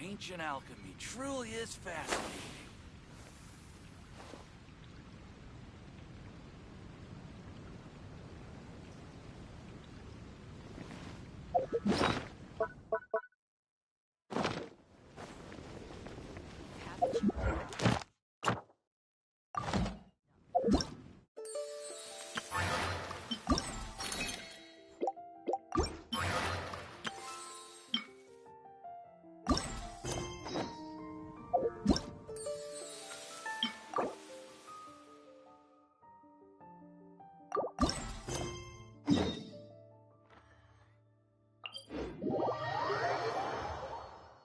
Ancient alchemy truly is fascinating.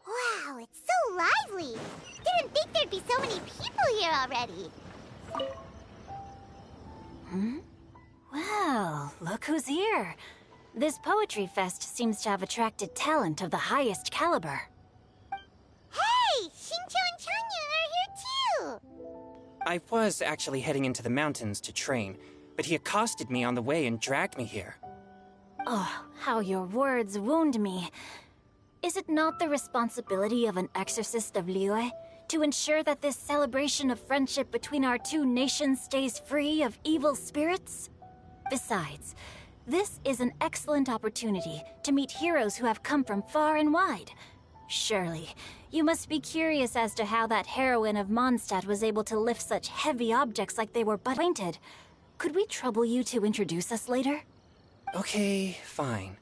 Wow, it's so lively! Didn't think there'd be so many people here already. Well, look who's here. This poetry fest seems to have attracted talent of the highest caliber. Hey! Xingqiu and Changyun are here too! I was actually heading into the mountains to train, but he accosted me on the way and dragged me here. Oh, how your words wound me. Is it not the responsibility of an exorcist of Liyue to ensure that this celebration of friendship between our two nations stays free of evil spirits? Besides, this is an excellent opportunity to meet heroes who have come from far and wide. Surely, you must be curious as to how that heroine of Mondstadt was able to lift such heavy objects like they were but painted. Could we trouble you to introduce us later? Okay, fine.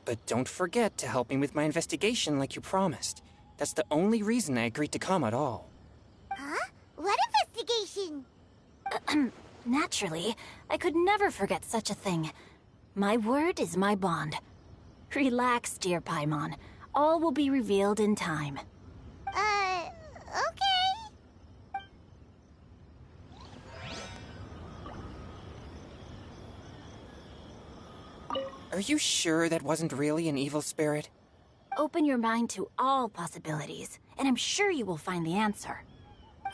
But don't forget to help me with my investigation like you promised. That's the only reason I agreed to come at all. Huh? What investigation? Naturally, I could never forget such a thing. My word is my bond. Relax, dear Paimon. All will be revealed in time. Okay. Are you sure that wasn't really an evil spirit? Open your mind to all possibilities, and I'm sure you will find the answer.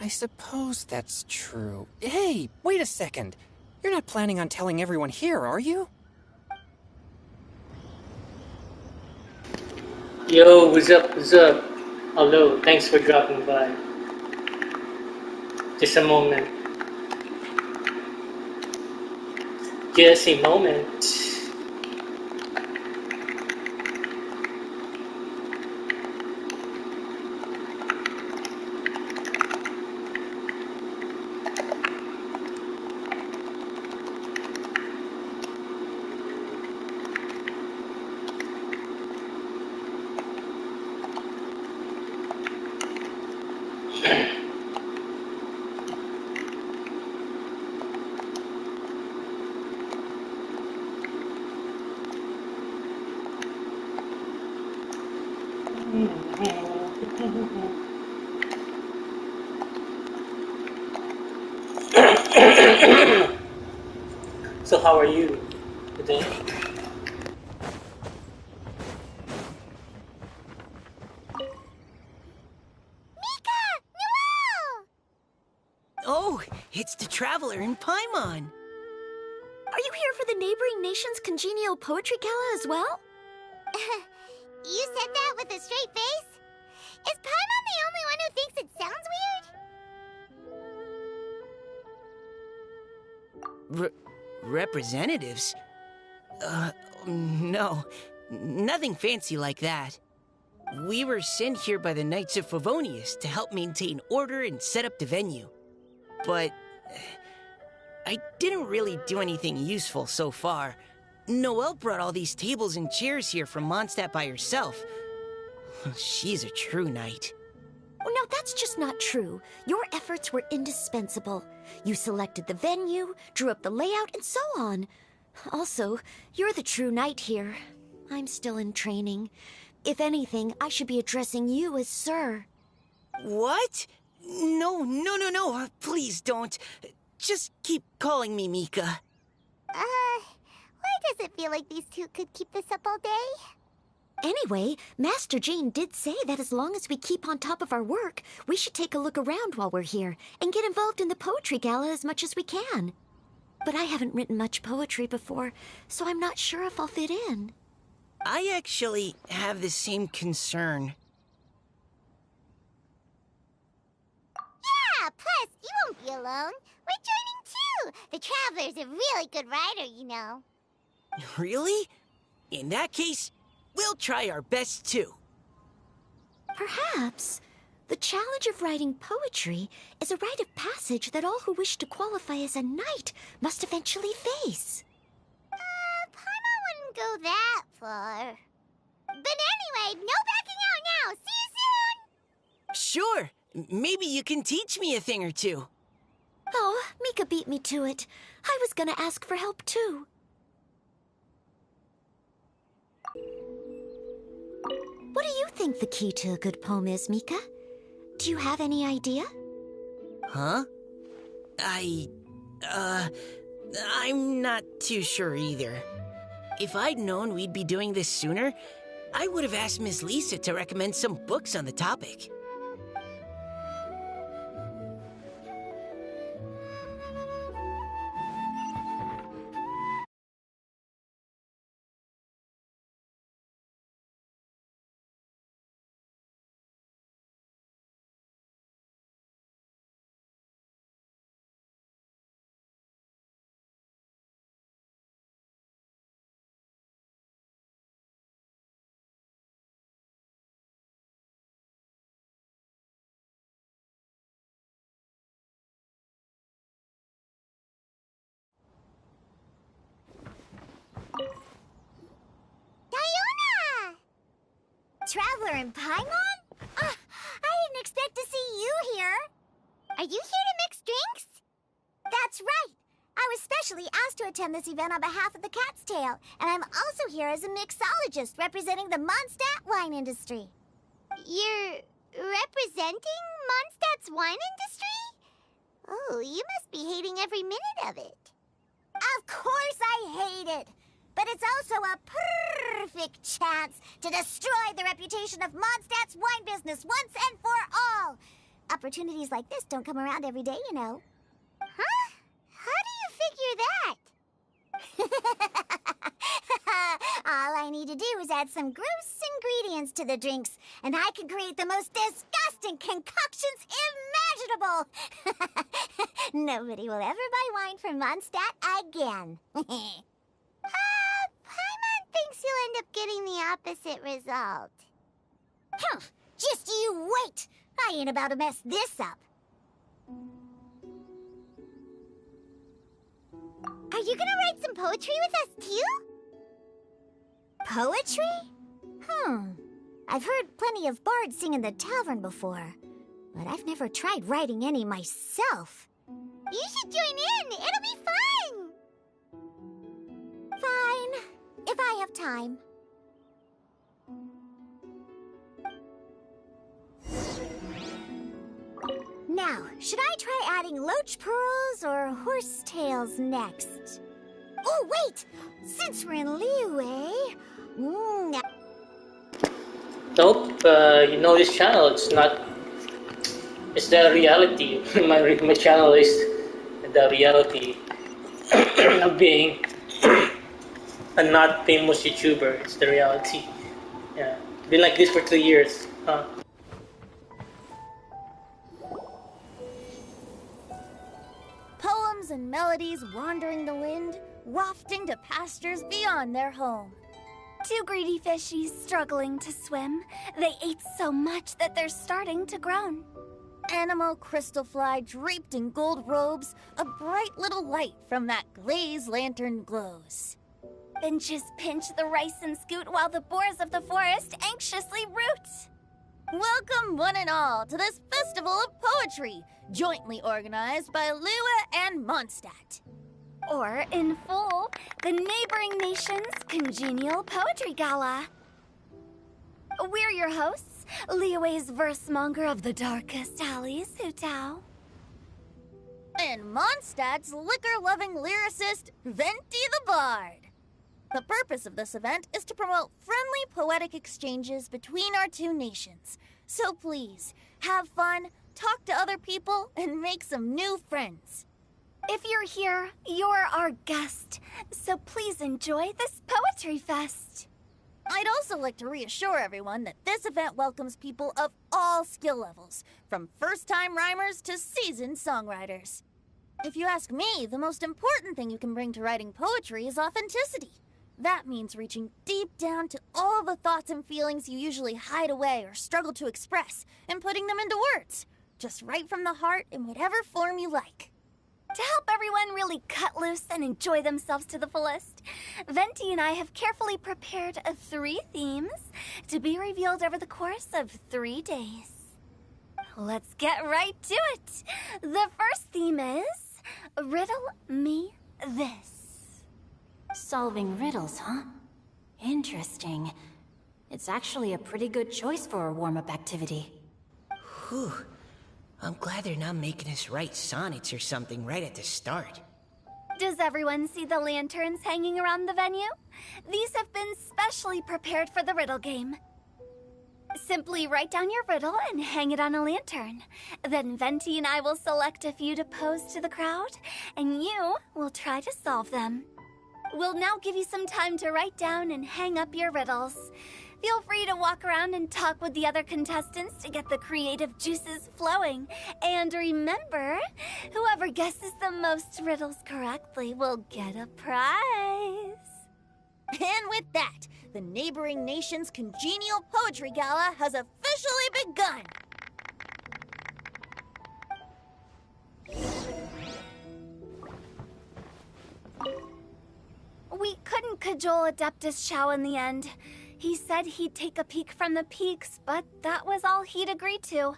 I suppose that's true. Hey, wait a second. You're not planning on telling everyone here, are you? Yo, what's up, what's up? Hello, thanks for dropping by. Just a moment. Just a moment. So how are you today? Oh, it's the Traveler in Paimon. Are you here for the neighboring nation's congenial poetry gala as well? You said that with a straight face? Is Paimon the only one who thinks it sounds weird? Representatives? No. Nothing fancy like that. We were sent here by the Knights of Favonius to help maintain order and set up the venue. But I didn't really do anything useful so far. Noelle brought all these tables and chairs here from Mondstadt by herself. She's a true knight. No, that's just not true. Your efforts were indispensable. You selected the venue, drew up the layout, and so on. Also, you're the true knight here. I'm still in training. If anything, I should be addressing you as Sir. What? No. Please don't. Just keep calling me Mika. Why does it feel like these two could keep this up all day? Anyway, Master Jane did say that as long as we keep on top of our work, we should take a look around while we're here and get involved in the poetry gala as much as we can. But I haven't written much poetry before, so I'm not sure if I'll fit in. I actually have the same concern. plus, you won't be alone. We're joining too. The Traveler's a really good writer, you know. Really? In that case, we'll try our best too. Perhaps the challenge of writing poetry is a rite of passage that all who wish to qualify as a knight must eventually face. Paimon wouldn't go that far. But anyway, no backing out now. See you soon! Sure. Maybe you can teach me a thing or two. Oh, Mika beat me to it. I was gonna ask for help too. What do you think the key to a good poem is, Mika? Do you have any idea? Huh? I'm not too sure either. If I'd known we'd be doing this sooner, I would have asked Miss Lisa to recommend some books on the topic. Diona! Traveler in Paimon? I didn't expect to see you here. Are you here to mix drinks? That's right. I was specially asked to attend this event on behalf of the Cat's Tail, and I'm also here as a mixologist representing the Mondstadt wine industry. You're representing Mondstadt's wine industry? Oh, you must be hating every minute of it. Of course I hate it. But it's also a perfect chance to destroy the reputation of Mondstadt's wine business once and for all. Opportunities like this don't come around every day, you know. Huh? How do you figure that? All I need to do is add some gross ingredients to the drinks, and I can create the most disgusting concoctions imaginable. Nobody will ever buy wine from Mondstadt again. Paimon thinks you'll end up getting the opposite result. Just you wait! I ain't about to mess this up. Are you gonna write some poetry with us, too? Poetry? I've heard plenty of bards sing in the tavern before, but I've never tried writing any myself. You should join in! It'll be fun! Fine, if I have time. Now, should I try adding loach pearls or horse tails next? Oh, wait! Since we're in Liyue... Nope, you know this channel, it's not... It's the reality. My channel is the reality of being a not famous YouTuber. It's the reality. Yeah. Been like this for 2 years. Huh? Poems and melodies wandering the wind, wafting to pastures beyond their home. Two greedy fishies struggling to swim. They ate so much that they're starting to groan. Animal crystal fly draped in gold robes, a bright little light from that glazed lantern glows. Benches pinch the rice and scoot while the boars of the forest anxiously root. Welcome one and all to this festival of poetry, jointly organized by Liyue and Mondstadt. Or, in full, the neighboring nation's congenial poetry gala. We're your hosts, Liyue's verse-monger of the darkest alleys, Hutao. And Mondstadt's liquor-loving lyricist, Venti the Bard. The purpose of this event is to promote friendly poetic exchanges between our two nations. So please, have fun, talk to other people, and make some new friends. If you're here, you're our guest, so please enjoy this poetry fest. I'd also like to reassure everyone that this event welcomes people of all skill levels, from first-time rhymers to seasoned songwriters. If you ask me, the most important thing you can bring to writing poetry is authenticity. That means reaching deep down to all the thoughts and feelings you usually hide away or struggle to express, and putting them into words. Just right from the heart in whatever form you like. To help everyone really cut loose and enjoy themselves to the fullest, Venti and I have carefully prepared 3 themes to be revealed over the course of 3 days. Let's get right to it. The first theme is Riddle Me This. Solving riddles, huh? Interesting. It's actually a pretty good choice for a warm-up activity. Whew. I'm glad they're not making us write sonnets or something right at the start. Does everyone see the lanterns hanging around the venue? These have been specially prepared for the riddle game. Simply write down your riddle and hang it on a lantern. Then Venti and I will select a few to pose to the crowd, and you will try to solve them. We'll now give you some time to write down and hang up your riddles. Feel free to walk around and talk with the other contestants to get the creative juices flowing. And remember, whoever guesses the most riddles correctly will get a prize. And with that, the neighboring nation's congenial poetry gala has officially begun. We couldn't cajole Adeptus Chow in the end. He said he'd take a peek from the peaks, but that was all he'd agreed to.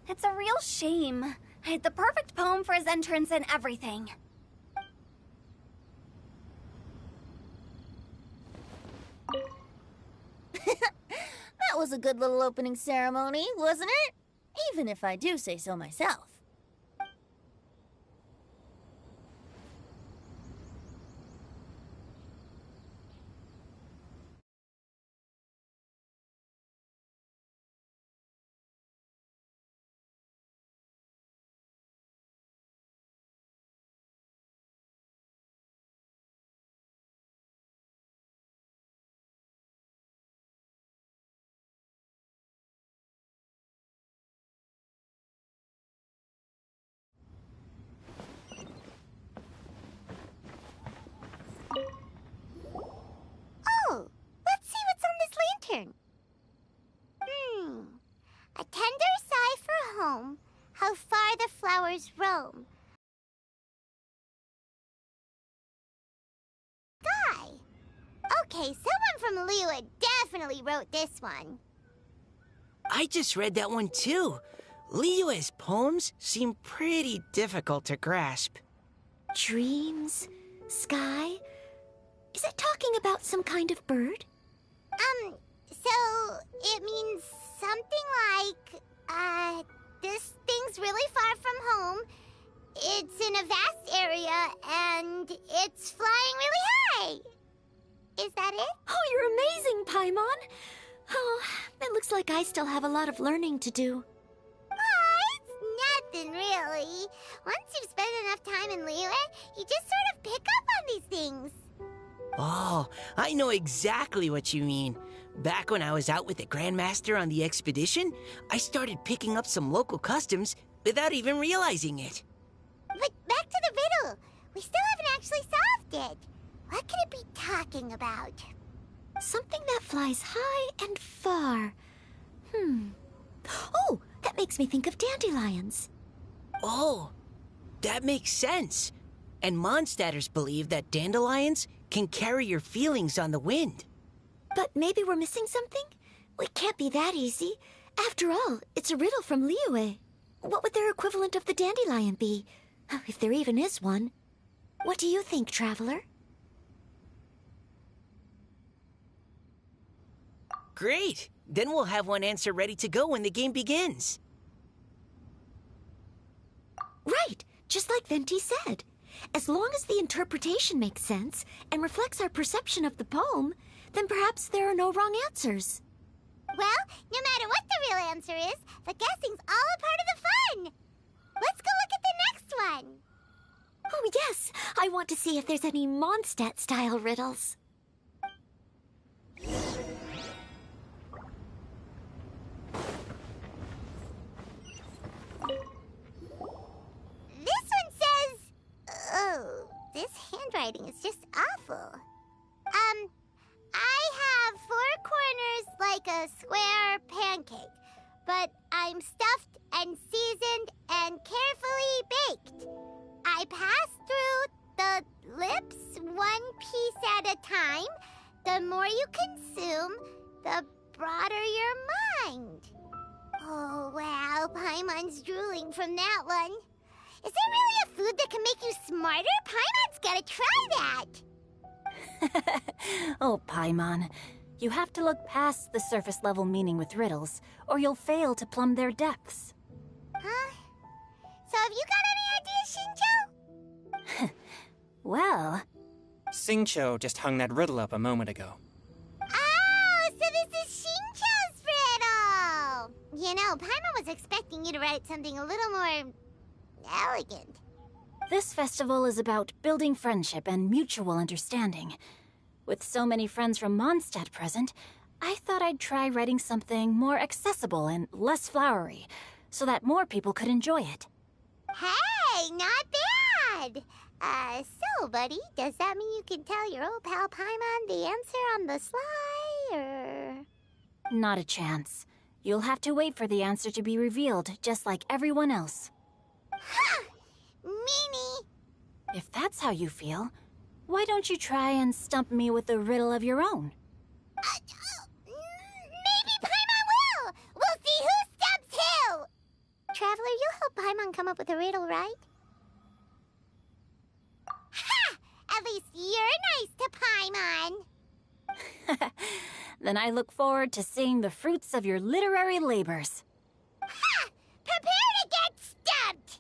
It's a real shame. I had the perfect poem for his entrance and everything. That was a good little opening ceremony, wasn't it? Even if I do say so myself. Oh, let's see what's on this lantern. A tender sigh for home, how far the flowers roam. Sky. Okay, someone from Liyue definitely wrote this one. I just read that one too. Liyue's poems seem pretty difficult to grasp. Dreams? Sky? Is it talking about some kind of bird? So it means something like, this thing's really far from home. It's in a vast area, and it's flying really high. Is that it? Oh, you're amazing, Paimon! Oh, it looks like I still have a lot of learning to do. It's nothing, really. Once you've spent enough time in Liyue, you just sort of pick up on these things. Oh, I know exactly what you mean. Back when I was out with the Grandmaster on the expedition, I started picking up some local customs without even realizing it. But back to the riddle. We still haven't actually solved it. What could it be talking about? Something that flies high and far. Oh, that makes me think of dandelions. Oh, that makes sense. And Mondstadters believe that dandelions can carry your feelings on the wind. But maybe we're missing something? It can't be that easy. After all, it's a riddle from Liyue. What would their equivalent of the dandelion be? If there even is one. What do you think, Traveler? Great! Then we'll have one answer ready to go when the game begins. Right, just like Venti said. As long as the interpretation makes sense and reflects our perception of the poem, then perhaps there are no wrong answers. Well, no matter what the real answer is, the guessing's all a part of the fun. Let's go look at the next one. Oh yes, I want to see if there's any Mondstadt-style riddles. This handwriting is just awful. I have 4 corners like a square pancake, but I'm stuffed and seasoned and carefully baked. I pass through the lips 1 piece at a time. The more you consume, the broader your mind. Oh, wow, Paimon's drooling from that one. Is there really a food that can make you smarter? Paimon's gotta try that. Oh, Paimon. You have to look past the surface-level meaning with riddles, or you'll fail to plumb their depths. Huh? So have you got any ideas, Shinjo? Well... Xingqiu just hung that riddle up a moment ago. Oh, so this is Shinjo's riddle! You know, Paimon was expecting you to write something a little more... elegant. This festival is about building friendship and mutual understanding. With so many friends from Mondstadt present, I thought I'd try writing something more accessible and less flowery, so that more people could enjoy it. Hey, not bad! So, buddy, does that mean you can tell your old pal Paimon the answer on the sly, or...? Not a chance. You'll have to wait for the answer to be revealed, just like everyone else. Ha! Meanie! If that's how you feel, why don't you try and stump me with a riddle of your own? Maybe Paimon will! We'll see who stumps who! Traveler, you'll help Paimon come up with a riddle, right? Ha! At least you're nice to Paimon! Then I look forward to seeing the fruits of your literary labors. Ha! Prepare to get stumped!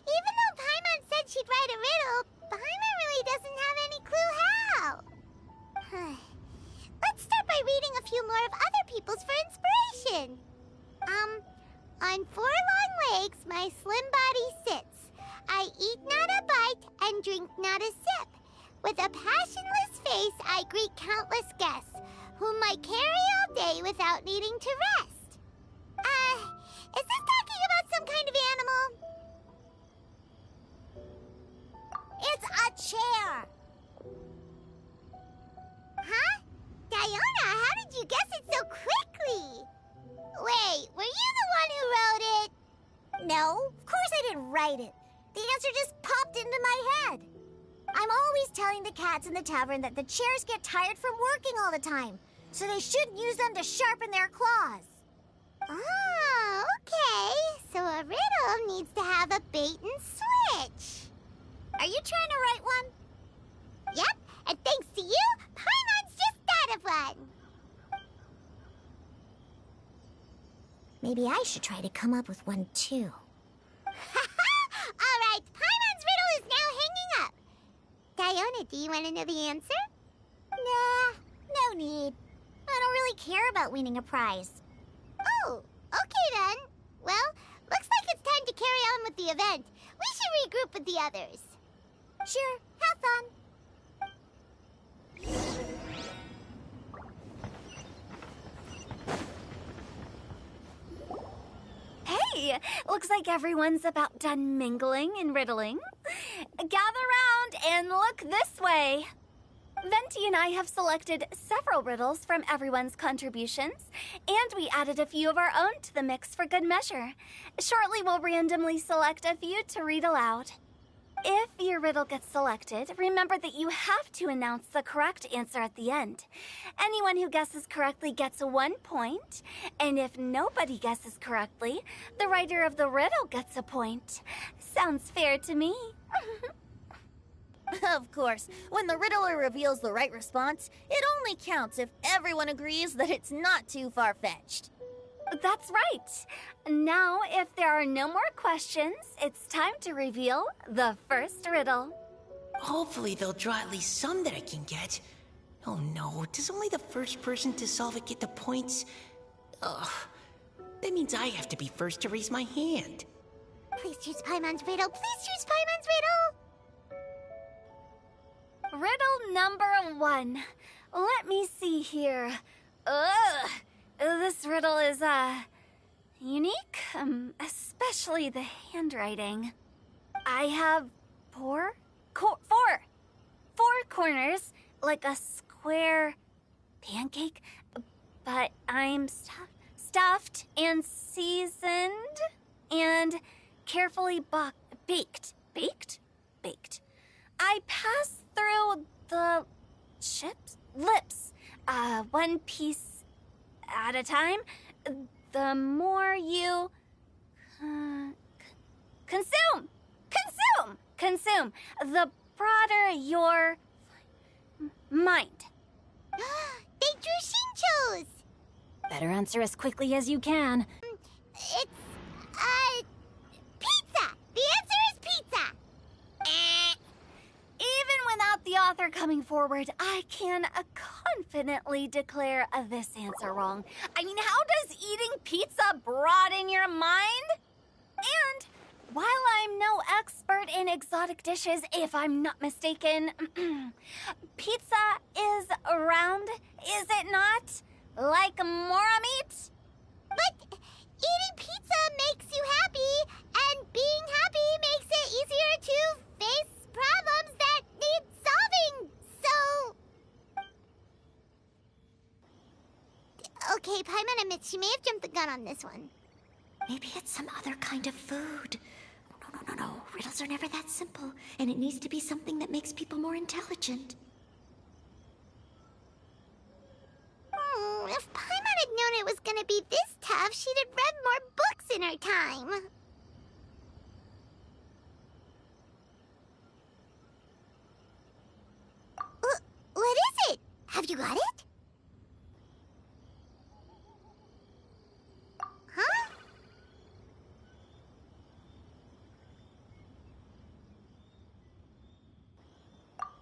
Even though Paimon said she'd write a riddle, Paimon really doesn't have any clue how. Let's start by reading a few more of other people's for inspiration. On 4 long legs, my slim body sits. I eat not a bite and drink not a sip. With a passionless face, I greet countless guests, whom I carry all day without needing to rest. Is this talking about some kind of animal? It's a chair! Huh? Diona, how did you guess it so quickly? Wait, were you the one who wrote it? No, of course I didn't write it. The answer just popped into my head. I'm always telling the cats in the tavern that the chairs get tired from working all the time, so they shouldn't use them to sharpen their claws. Oh, okay. So a riddle needs to have a bait and switch. Are you trying to write one? Yep, and thanks to you, Paimon's just thought of one. Maybe I should try to come up with one, too. All right, Paimon's riddle is now hanging up. Diona, do you want to know the answer? Nah, no need. I don't really care about winning a prize. Oh, okay then. Well, looks like it's time to carry on with the event. We should regroup with the others. Sure, have fun. Hey, looks like everyone's about done mingling and riddling. Gather round and look this way. Venti and I have selected several riddles from everyone's contributions, and we added a few of our own to the mix for good measure. Shortly, we'll randomly select a few to read aloud. If your riddle gets selected, remember that you have to announce the correct answer at the end. Anyone who guesses correctly gets 1 point, and if nobody guesses correctly, the writer of the riddle gets a point. Sounds fair to me. Of course, when the riddler reveals the right response, it only counts if everyone agrees that it's not too far-fetched. That's right. Now, if there are no more questions, it's time to reveal the first riddle. Hopefully they'll draw at least some that I can get. Oh no, does only the first person to solve it get the points? Ugh. That means I have to be first to raise my hand. Please choose Paimon's riddle. Please choose Paimon's riddle. Riddle number 1. Let me see here. Ugh. This riddle is, unique, especially the handwriting. I have four corners, like a square pancake, but I'm stuffed and seasoned and carefully baked. Baked. I pass through the lips, one piece at a time. The more you consume, the broader your mind. They drew Shinchos! Better answer as quickly as you can. It's, pizza! The answer is pizza! Even without the author coming forward, I can confidently declare this answer wrong. I mean, how does eating pizza broaden your mind? And while I'm no expert in exotic dishes, if I'm not mistaken, pizza is round, is it not? Like mora meat? But eating pizza makes you happy, and being happy makes it easier to face problems that need solving, so... Okay, Paimon admits she may have jumped the gun on this one. Maybe it's some other kind of food. No. Riddles are never that simple, and it needs to be something that makes people more intelligent. If Paimon had known it was gonna be this tough, she'd have read more books in her time. What is it? Have you got it? Huh?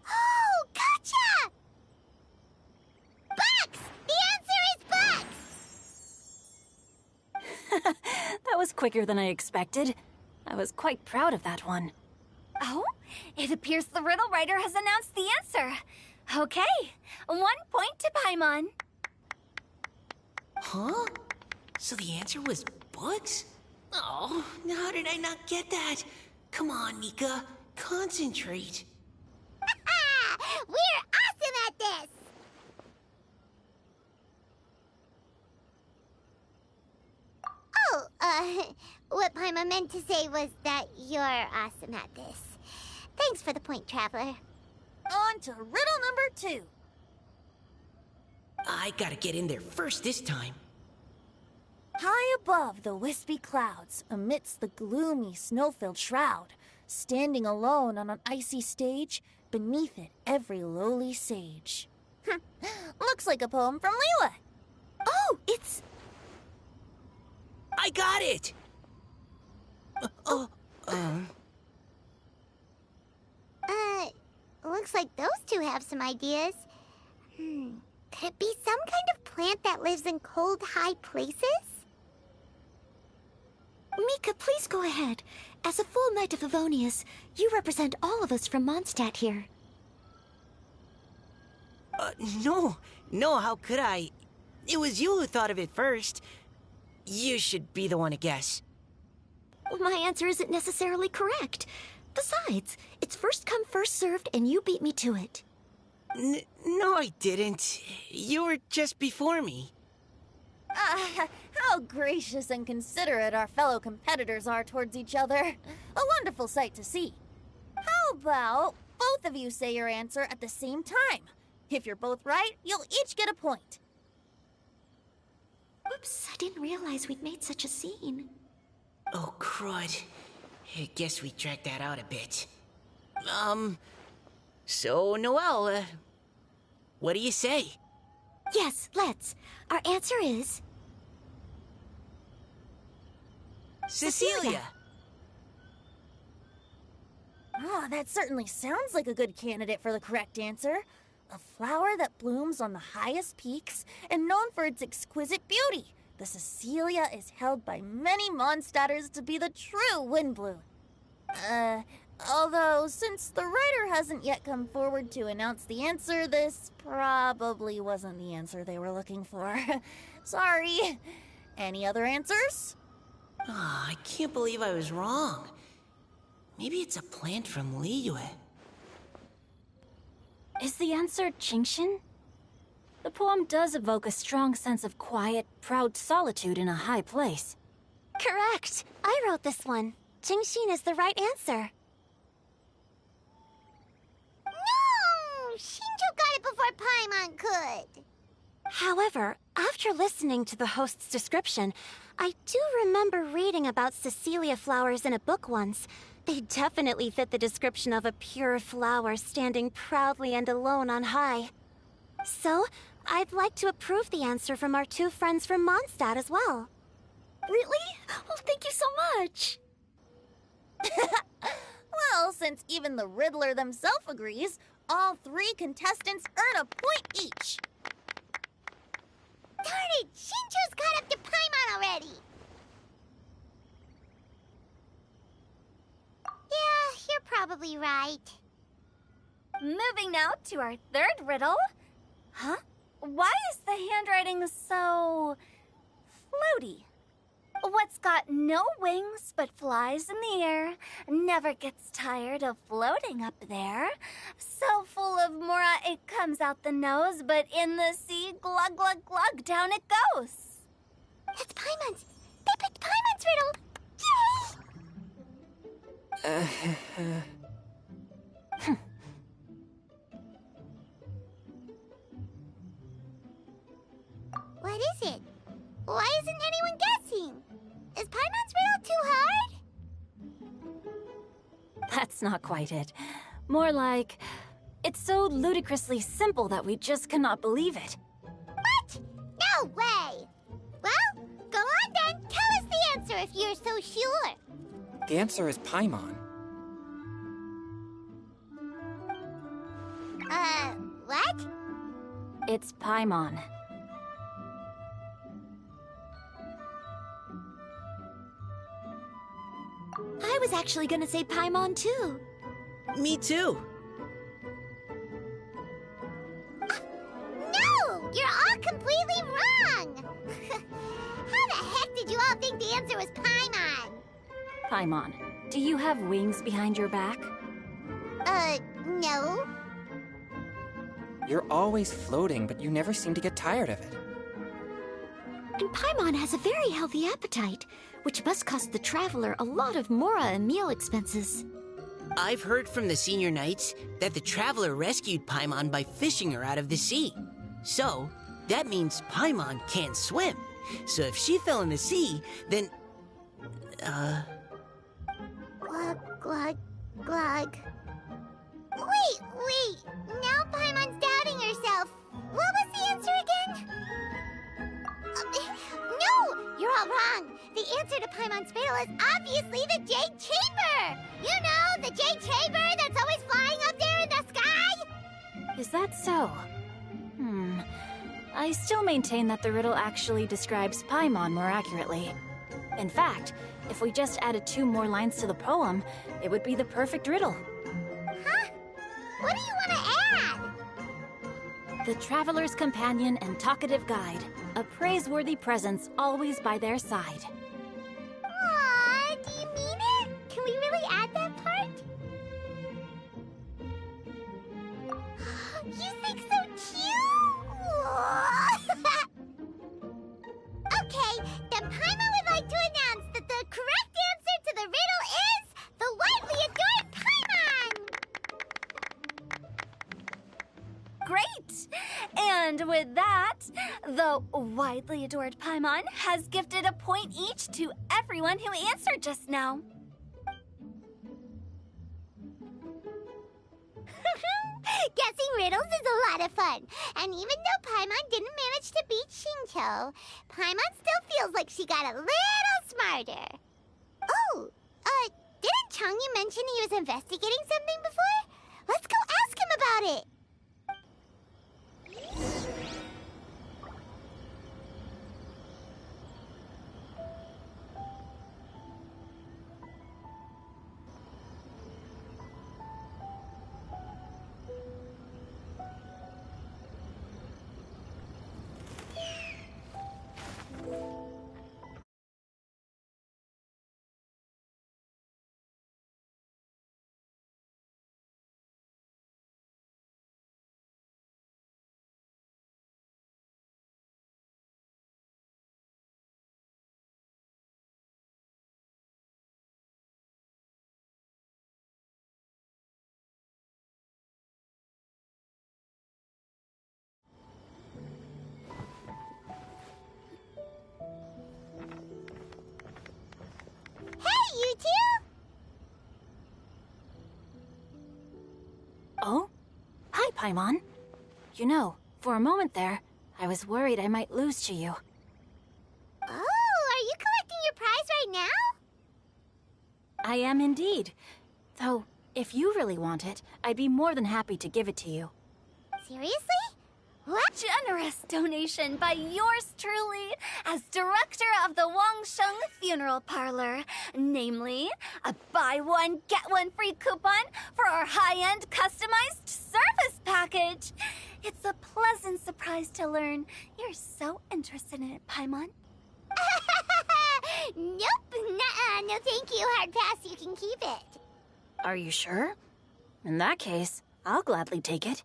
Oh, gotcha! Bucks! The answer is bucks! That was quicker than I expected. I was quite proud of that one. Oh, it appears the riddle writer has announced the answer. Okay, 1 point to Paimon. Huh? So the answer was bugs? Oh, how did I not get that? Come on, Mika, concentrate. We're awesome at this! Oh, what Paimon meant to say was that you're awesome at this. Thanks for the point, Traveler. On to riddle number 2. I gotta get in there first this time. High above the wispy clouds, amidst the gloomy snow-filled shroud, standing alone on an icy stage, beneath it every lowly sage. Looks like a poem from Liyue. Oh, it's... I got it! Looks like those two have some ideas. Could it be some kind of plant that lives in cold, high places? Mika, please go ahead. As a full Knight of Favonius, you represent all of us from Mondstadt here. No, how could I? It was you who thought of it first. You should be the one to guess. Well, my answer isn't necessarily correct. Besides, it's first come, first served, and you beat me to it. No, I didn't. You were just before me. How gracious and considerate our fellow competitors are towards each other. A wonderful sight to see. How about both of you say your answer at the same time? If you're both right, you'll each get a point. Oops, I didn't realize we'd made such a scene. Oh, crud. I guess we dragged that out a bit. So, Noelle, what do you say? Yes, let's. Our answer is... Cecilia! Oh, that certainly sounds like a good candidate for the correct answer. A flower that blooms on the highest peaks and known for its exquisite beauty. The Cecilia is held by many Mondstadters to be the true Windblue. Although, since the writer hasn't yet come forward to announce the answer, this probably wasn't the answer they were looking for. Sorry. Any other answers? Oh, I can't believe I was wrong. Maybe it's a plant from Liyue. Is the answer Genshin? The poem does evoke a strong sense of quiet, proud solitude in a high place. Correct. I wrote this one. Genshin is the right answer. No! Shinjo got it before Paimon could. However, after listening to the host's description, I do remember reading about Cecilia flowers in a book once. They definitely fit the description of a pure flower standing proudly and alone on high. So, I'd like to approve the answer from our two friends from Mondstadt as well. Really? Oh, thank you so much. Well, since even the Riddler themselves agrees, all three contestants earn a point each. Darn it! Shinjo's caught up to Paimon already! Yeah, you're probably right. Moving now to our third riddle. Huh? Why is the handwriting so floaty? What's got no wings but flies in the air, never gets tired of floating up there. So full of mora it comes out the nose, but in the sea, glug glug glug, down it goes. That's Paimon's! They picked Paimon's riddle! Yay! What is it? Why isn't anyone guessing? Is Paimon's riddle too hard? That's not quite it. More like, it's so ludicrously simple that we just cannot believe it. What? No way! Well, go on then. Tell us the answer if you're so sure. The answer is Paimon. What? It's Paimon. I was actually gonna say Paimon too. Me too. No! You're all completely wrong! How the heck did you all think the answer was Paimon? Paimon, do you have wings behind your back? No. You're always floating, but you never seem to get tired of it. And Paimon has a very healthy appetite, which must cost the traveler a lot of mora and meal expenses. I've heard from the senior knights that the traveler rescued Paimon by fishing her out of the sea. So, that means Paimon can't swim. So if she fell in the sea, then... Glug, glug, glug. Wait! Now Paimon's doubting herself. What was the answer again? No! You're all wrong. The answer to Paimon's riddle is obviously the Jade Chamber! You know, the Jade Chamber that's always flying up there in the sky? Is that so? I still maintain that the riddle actually describes Paimon more accurately. In fact, if we just added 2 more lines to the poem, it would be the perfect riddle. Huh? What do you want to add? The traveler's companion and talkative guide, a praiseworthy presence always by their side. Aw, do you mean it? Can we really add that part? You think so too? Okay, then Paimon would like to announce that the correct answer to the riddle is the widely adored Paimon! Great! And with that, the widely adored Paimon has gifted a point each to everyone who answered just now. Guessing riddles is a lot of fun. And even though Paimon didn't manage to beat Shinto, Paimon still feels like she got a little smarter. Oh, Didn't Changyu mention he was investigating something before? Let's go ask him about it! Hey, you two! Oh? Hi, Paimon. You know, for a moment there, I was worried I might lose to you. Oh, are you collecting your prize right now? I am indeed. Though, if you really want it, I'd be more than happy to give it to you. Seriously? What? Generous donation by yours truly as director of the Wangsheng Funeral Parlor. Namely, a buy one, get one free coupon for our high-end customized service package. It's a pleasant surprise to learn you're so interested in it, Paimon. Nope, nuh-uh, no thank you, hard pass, you can keep it. Are you sure? In that case, I'll gladly take it.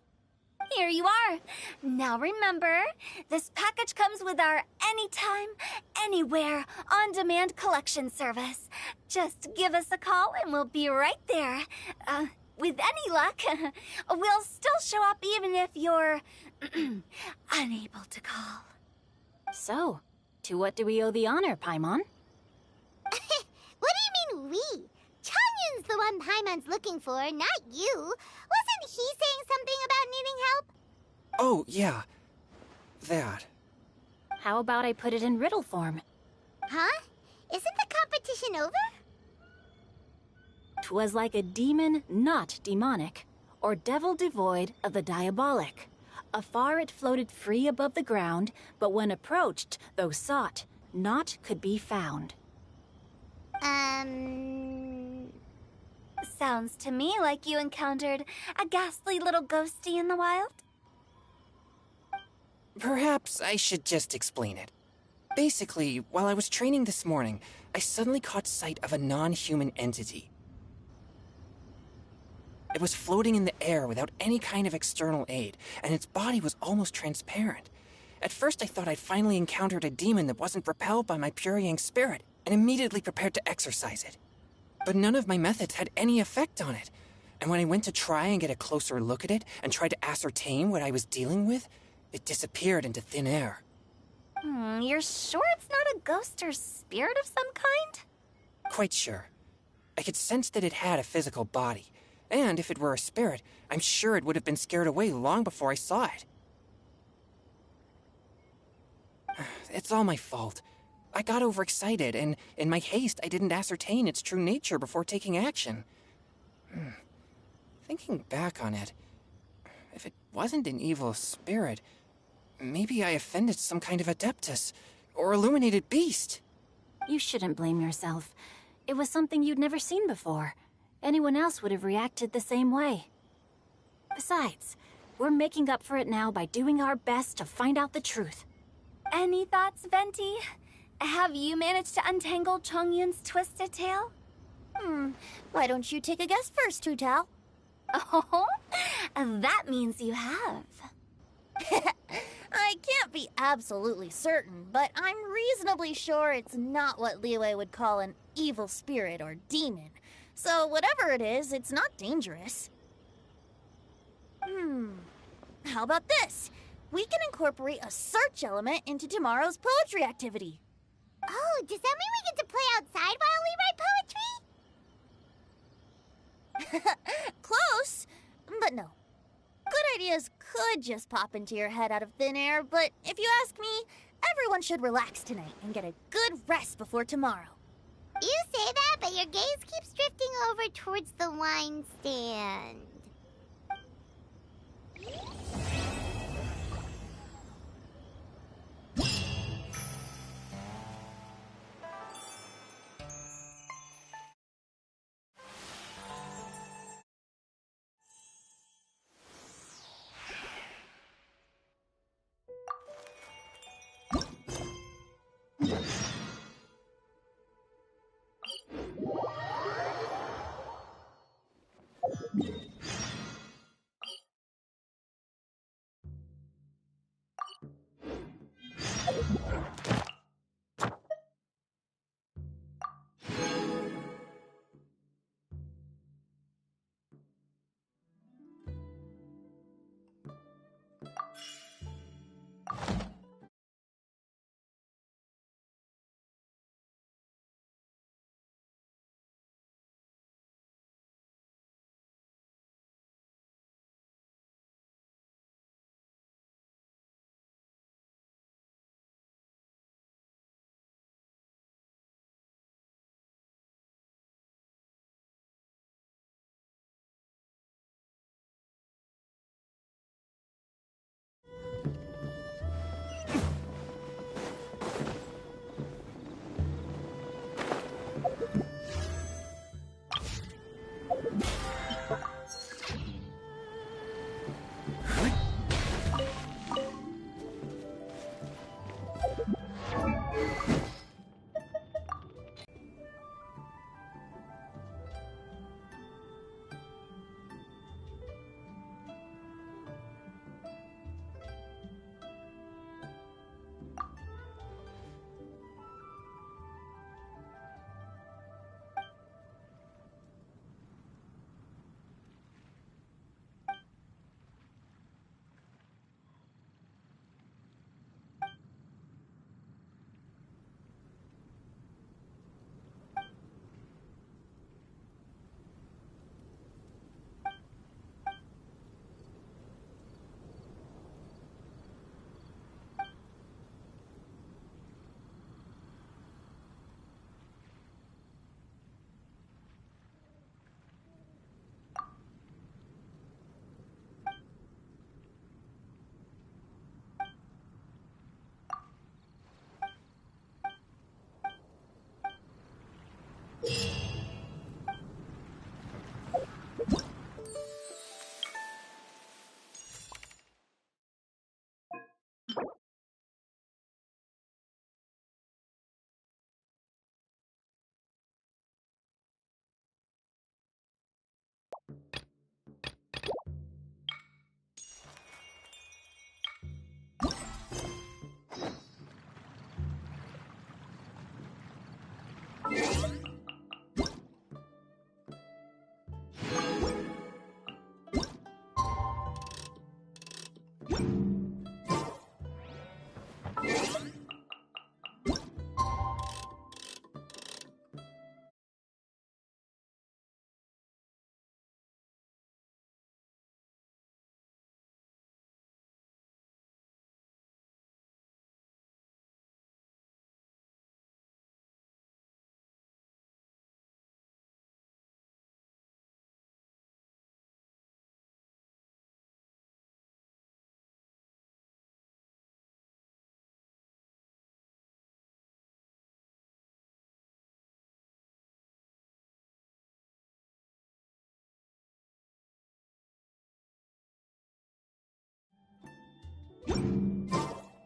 Here you are. Now remember, this package comes with our anytime, anywhere, on-demand collection service. Just give us a call and we'll be right there. With any luck, we'll still show up even if you're unable to call. So, to what do we owe the honor, Paimon? What do you mean we? Changyun's the one Paimon's looking for, not you. Wasn't he saying something about needing help? Oh, yeah. That. How about I put it in riddle form? Huh? Isn't the competition over? 'Twas like a demon not demonic, or devil devoid of the diabolic. Afar it floated free above the ground, but when approached, though sought, naught could be found. Sounds to me like you encountered a ghastly little ghosty in the wild. Perhaps I should just explain it. Basically, while I was training this morning, I suddenly caught sight of a non-human entity. It was floating in the air without any kind of external aid, and its body was almost transparent. At first I thought I'd finally encountered a demon that wasn't repelled by my pure yang spirit, and immediately prepared to exorcise it. But none of my methods had any effect on it, and when I went to try and get a closer look at it and tried to ascertain what I was dealing with, it disappeared into thin air. You're sure it's not a ghost or spirit of some kind? Quite sure. I could sense that it had a physical body, and if it were a spirit, I'm sure it would have been scared away long before I saw it. It's all my fault. I got overexcited, and in my haste, I didn't ascertain its true nature before taking action. Thinking back on it, if it wasn't an evil spirit, maybe I offended some kind of adeptus, or illuminated beast. You shouldn't blame yourself. It was something you'd never seen before. Anyone else would have reacted the same way. Besides, we're making up for it now by doing our best to find out the truth. Any thoughts, Venti? Have you managed to untangle Chongyun's twisted tail? Why don't you take a guess first, Tutao? Oh, that means you have. I can't be absolutely certain, but I'm reasonably sure it's not what Liyue would call an evil spirit or demon. So whatever it is, it's not dangerous. How about this? We can incorporate a search element into tomorrow's poetry activity. Oh, does that mean we get to play outside while we write poetry? Close, but no. Good ideas could just pop into your head out of thin air, but if you ask me, everyone should relax tonight and get a good rest before tomorrow. You say that, but your gaze keeps drifting over towards the wine stand.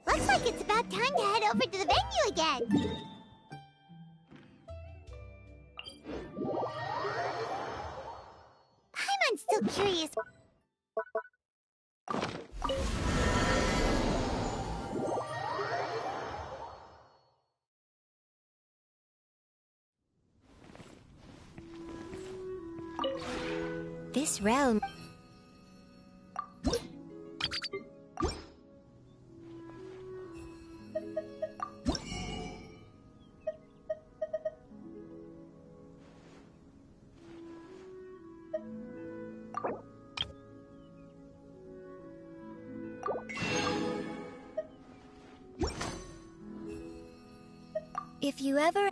Looks like it's about time to head over to the venue again. I'm still curious. This realm... If you ever...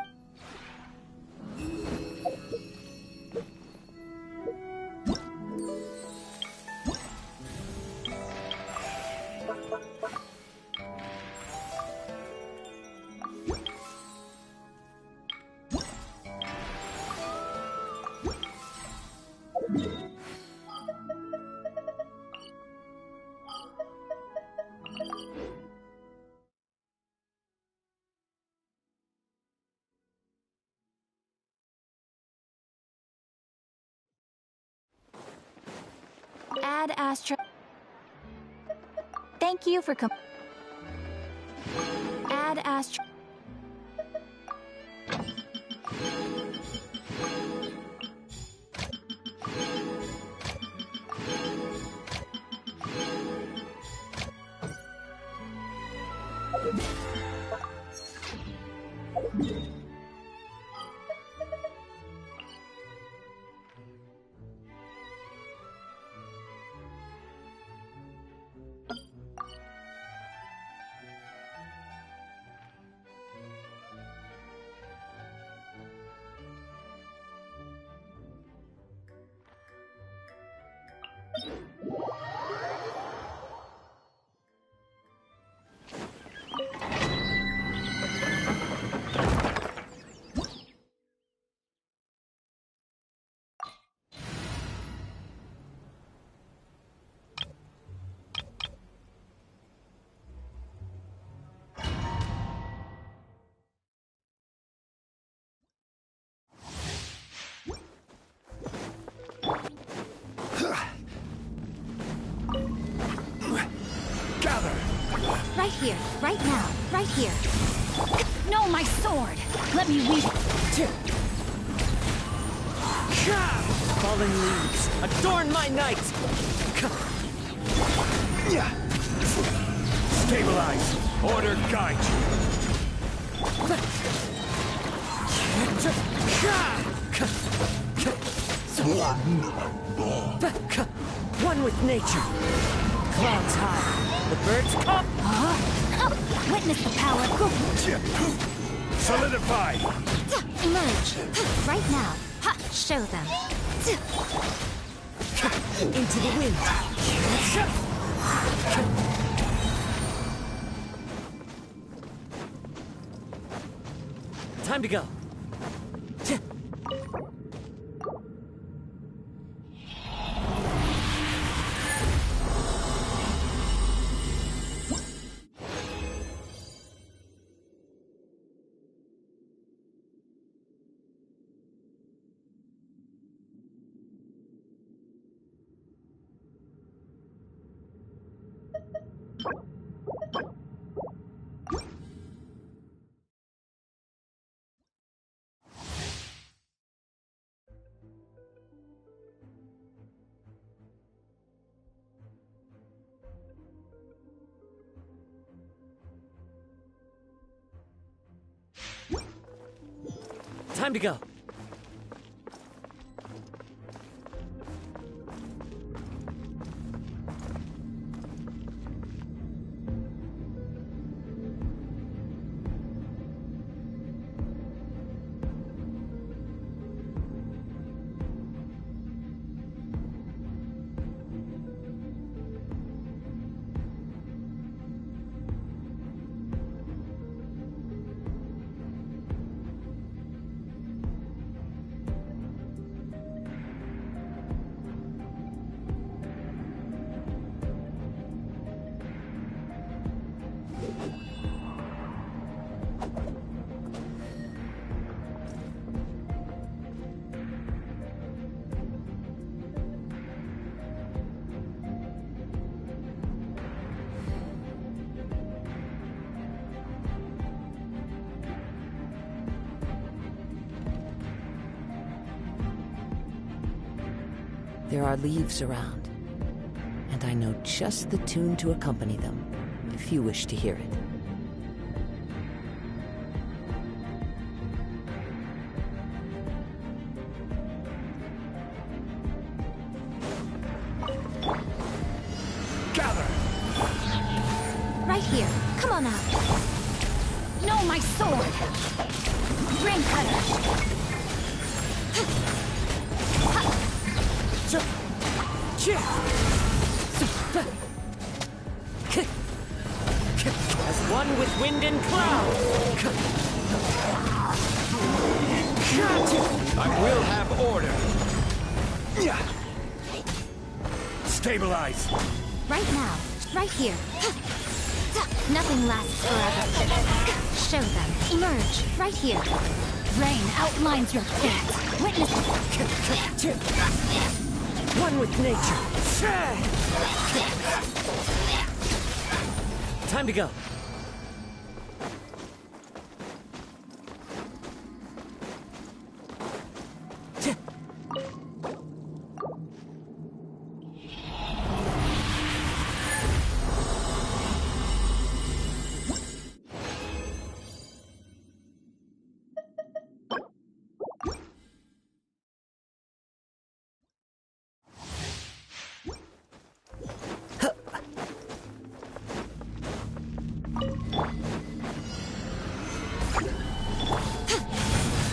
Ad Astra. Thank you for Ad Astra. Right here, right now, right here. No, my sword! Let me weave. Fallen leaves, adorn my night! Stabilize. Order guide One with nature. Clouds high, the birds come. Witness the power. Solidify. Emerge. Right now. Show them. Into the wind. Time to go. Time to go. There are leaves around, and I know just the tune to accompany them, if you wish to hear it. Gather. Right here. Come on out. No, my sword! Ring cutter! one with wind and cloud. I will have order. Stabilize. Right now. Right here. Nothing lasts forever. Show them. Emerge. Right here. Rain outlines your fate. Witness. One with nature. Time to go.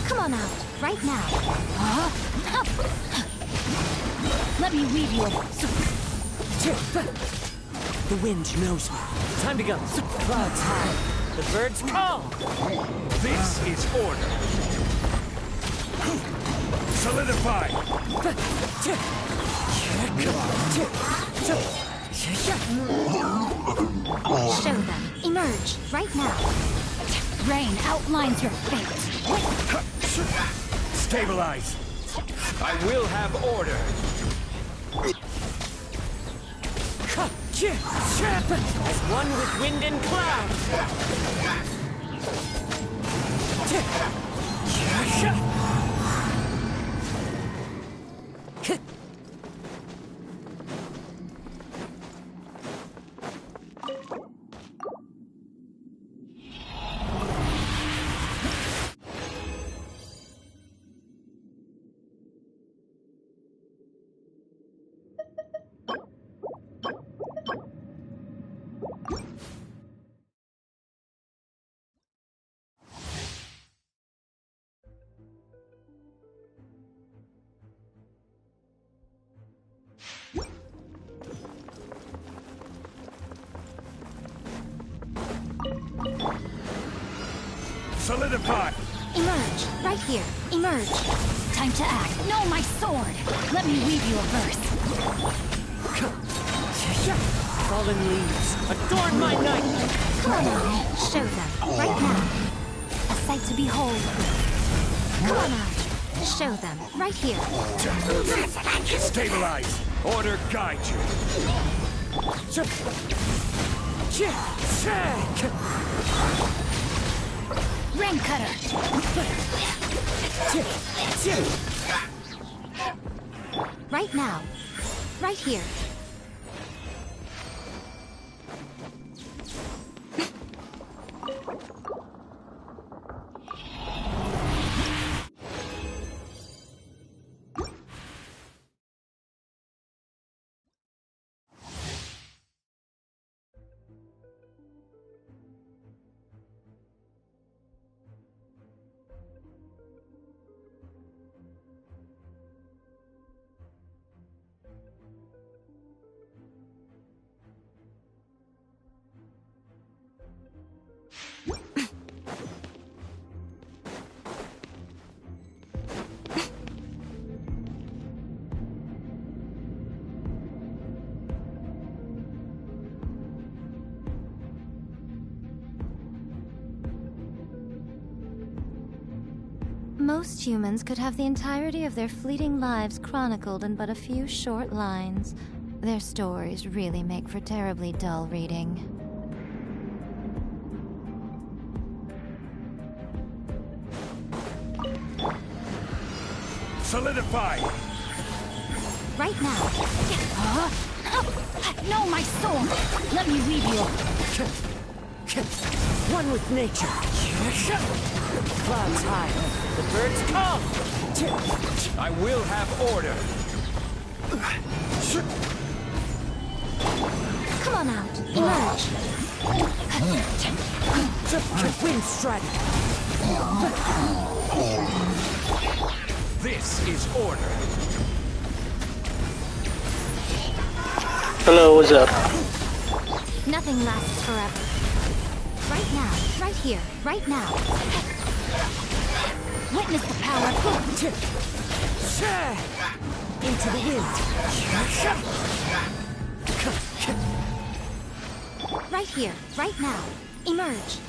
Come on out. Right now. Let me weave you a... The wind knows me. Time to go. Clouds high. The birds call. This is order. Solidify. Show them. Emerge. Right now. Rain outlines your fate. Stabilize. I will have order. As one with wind and cloud. Solidify. Emerge. Right here. Emerge. Time to act. No, my sword. Let me weave you a verse. Fallen leaves, adorn my night. Come on out. Show them. Right now. A sight to behold. Come on out. Show them. Right here. Stabilize. Order guide you. Rain cutter. Right now. Right here. Most humans could have the entirety of their fleeting lives chronicled in but a few short lines. Their stories really make for terribly dull reading. Solidify. Right now. No, my sword! Let me weave you up. One with nature. Clouds high. The birds come. I will have order. Come on out. Emerge. Wind strike. This is order. Hello, what's up? Nothing lasts forever. Right now. Right here. Right now. Witness the power. Into the wind. Right here. Right now. Emerge.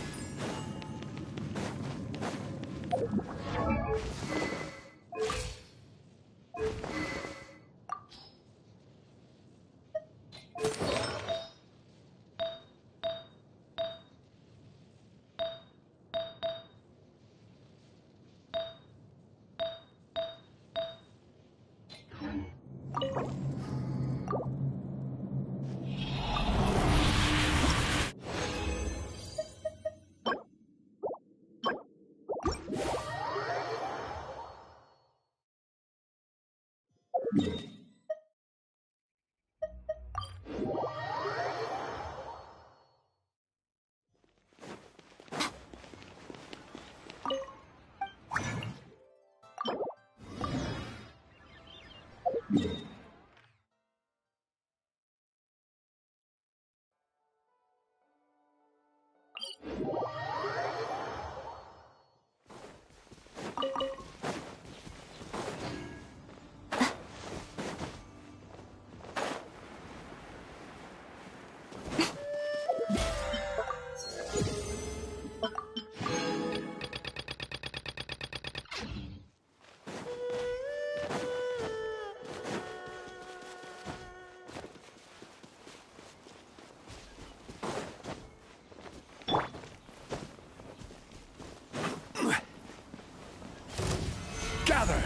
Gather!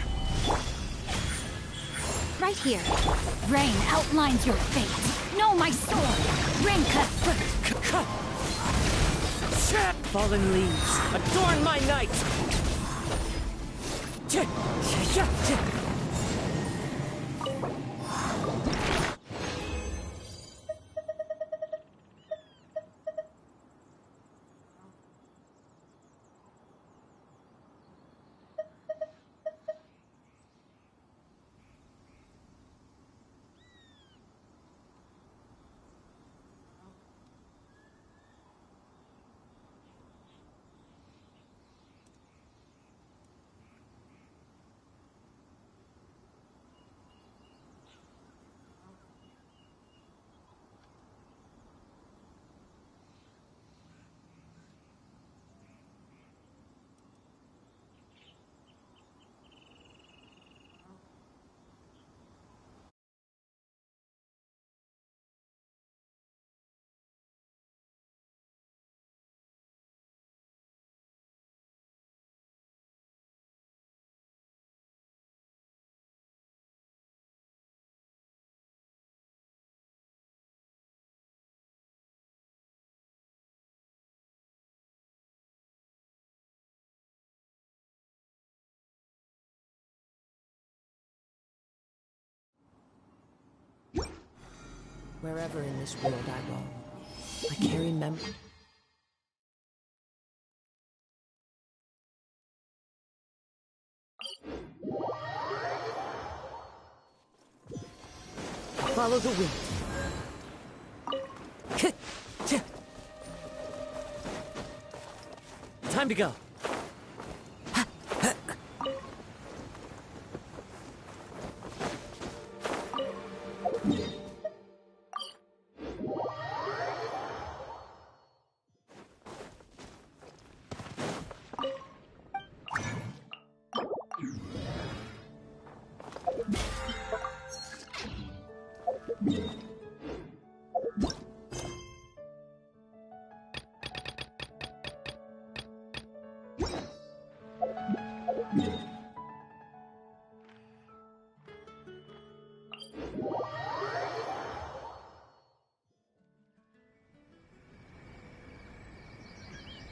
Right here. Rain outlines your fate. Know my sword. Rain cut first. Fallen leaves, adorn my night! Wherever in this world I roam, I carry memories. Follow the wind. Time to go. Yeah.